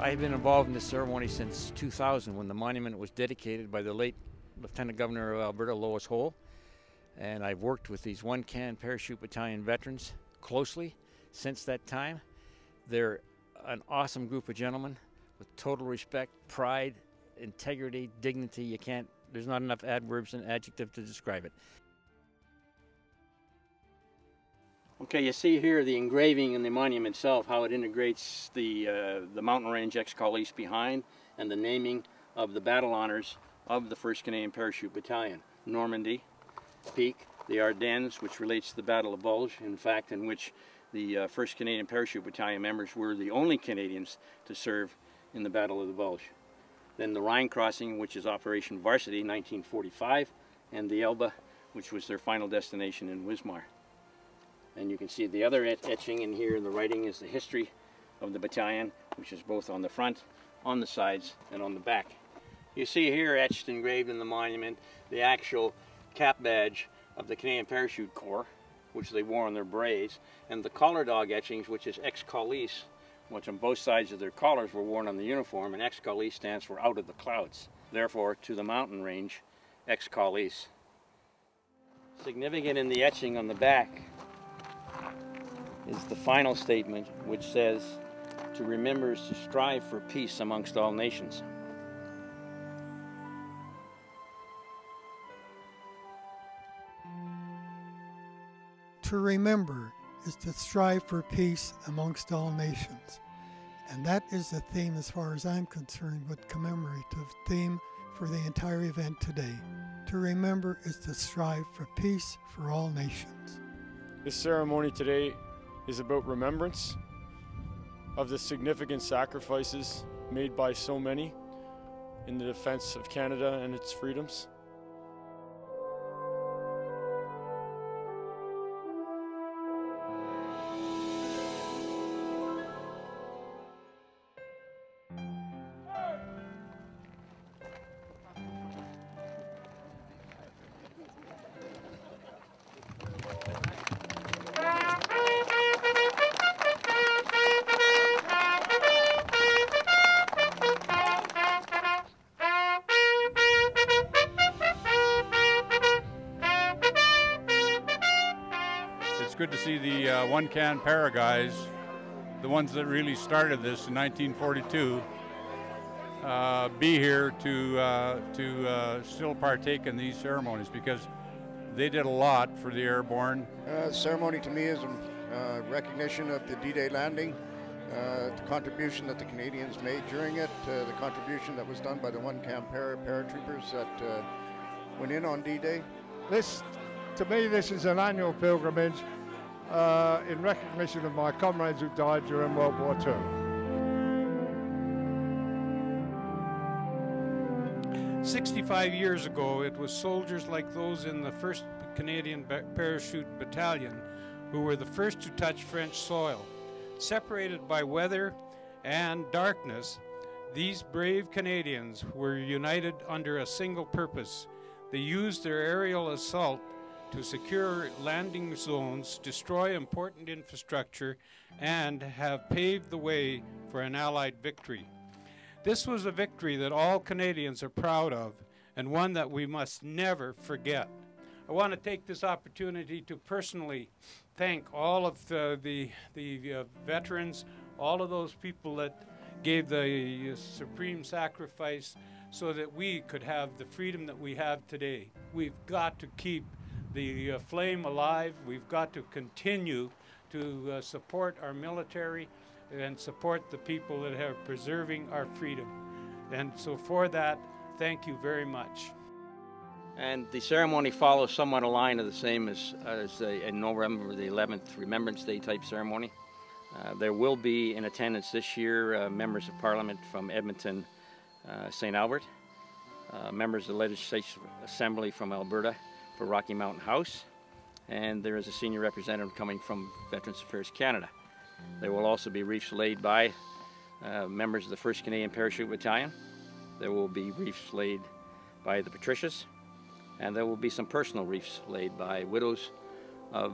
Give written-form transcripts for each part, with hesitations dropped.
I've been involved in this ceremony since 2000 when the monument was dedicated by the late Lieutenant Governor of Alberta, Lois Hole. And I've worked with these 1-Can Parachute Battalion veterans closely since that time. They're an awesome group of gentlemen with total respect, pride, integrity, dignity. There's not enough adverbs and adjectives to describe it. Okay, you see here the engraving in the monument itself, how it integrates the mountain range Ex-Col East behind, and the naming of the battle honors of the 1st Canadian Parachute Battalion. Normandy Peak, the Ardennes, which relates to the Battle of Bulge, in fact, in which the 1st Canadian Parachute Battalion members were the only Canadians to serve in the Battle of the Bulge. Then the Rhine Crossing, which is Operation Varsity, 1945, and the Elbe, which was their final destination in Wismar. And you can see the other etching in here in the writing is the history of the battalion, which is both on the front, on the sides, and on the back. You see here etched, engraved in the monument, the actual cap badge of the Canadian Parachute Corps, which they wore on their berets, and the collar dog etchings, which is Ex-Col East, which on both sides of their collars were worn on the uniform, and Ex-Col East stands for out of the clouds. Therefore, to the mountain range, Ex-Col East. Significant in the etching on the back is the final statement, which says, to remember is to strive for peace amongst all nations. To remember is to strive for peace amongst all nations. And that is the theme, as far as I'm concerned, with commemorative theme for the entire event today. To remember is to strive for peace for all nations. This ceremony today is about remembrance of the significant sacrifices made by so many in the defense of Canada and its freedoms. It's good to see the 1-Can Para guys, the ones that really started this in 1942, be here to still partake in these ceremonies, because they did a lot for the airborne. The ceremony to me is a recognition of the D-Day landing, the contribution that the Canadians made during it, the contribution that was done by the 1-Can Paratroopers that went in on D-Day. To me, this is an annual pilgrimage in recognition of my comrades who died during World War II. "65 years ago, it was soldiers like those in the 1st Canadian Parachute Battalion who were the first to touch French soil. Separated by weather and darkness, these brave Canadians were united under a single purpose. They used their aerial assault to secure landing zones, destroy important infrastructure, and have paved the way for an Allied victory. This was a victory that all Canadians are proud of, and one that we must never forget. I want to take this opportunity to personally thank all of the veterans, all of those people that gave the supreme sacrifice so that we could have the freedom that we have today. We've got to keep the flame alive. We've got to continue to support our military and support the people that are preserving our freedom. And so for that, thank you very much. And the ceremony follows somewhat a line of the same as in November the 11th Remembrance Day type ceremony. There will be in attendance this year members of Parliament from Edmonton, St. Albert, members of the Legislative Assembly from Alberta for Rocky Mountain House, and there is a senior representative coming from Veterans Affairs Canada. There will also be wreaths laid by members of the 1st Canadian Parachute Battalion. There will be wreaths laid by the Patricias, and there will be some personal wreaths laid by widows of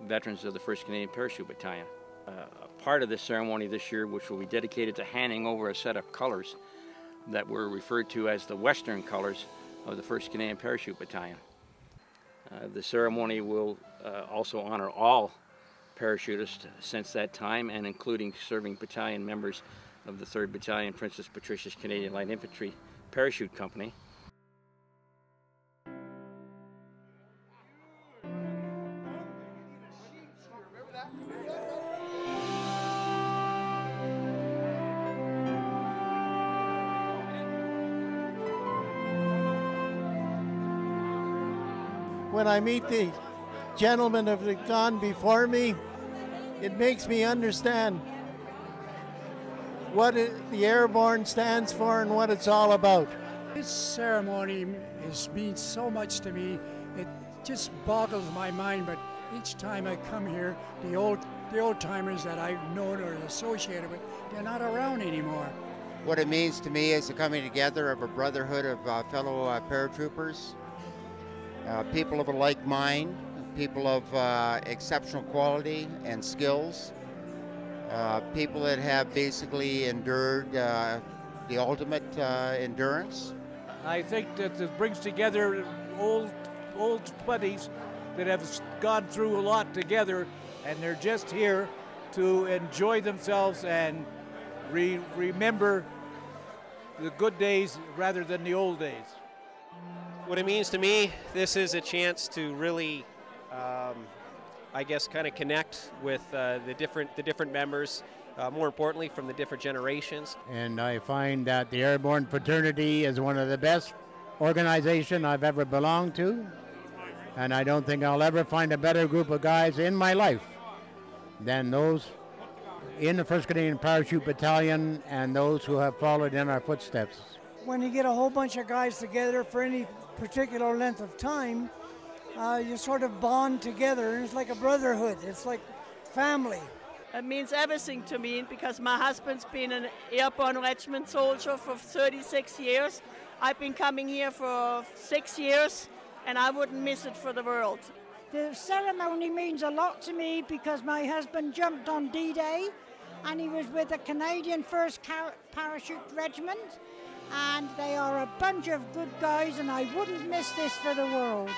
veterans of the 1st Canadian Parachute Battalion. A part of this ceremony this year, which will be dedicated to handing over a set of colors that were referred to as the Western colors of the 1st Canadian Parachute Battalion. The ceremony will also honor all parachutists since that time, and including serving battalion members of the 3rd Battalion Princess Patricia's Canadian Light Infantry Parachute Company. When I meet the gentlemen that have gone before me, it makes me understand what the Airborne stands for and what it's all about. This ceremony means so much to me. It just boggles my mind, but each time I come here, the old timers that I've known or associated with, they're not around anymore. What it means to me is the coming together of a brotherhood of fellow paratroopers, people of a like mind, people of exceptional quality and skills, people that have basically endured the ultimate endurance. I think that it brings together old buddies that have gone through a lot together, and they're just here to enjoy themselves and remember the good days rather than the old days. What it means to me, this is a chance to really, I guess, kind of connect with the different members, more importantly from the different generations. And I find that the Airborne fraternity is one of the best organizations I've ever belonged to, and I don't think I'll ever find a better group of guys in my life than those in the 1st Canadian Parachute Battalion and those who have followed in our footsteps. When you get a whole bunch of guys together for any particular length of time, you sort of bond together, and it's like a brotherhood. It's like family. It means everything to me because my husband's been an airborne regiment soldier for 36 years. I've been coming here for 6 years, and I wouldn't miss it for the world. The ceremony means a lot to me because my husband jumped on D-Day, and he was with the Canadian 1st Parachute Regiment, and they are a bunch of good guys, and I wouldn't miss this for the world.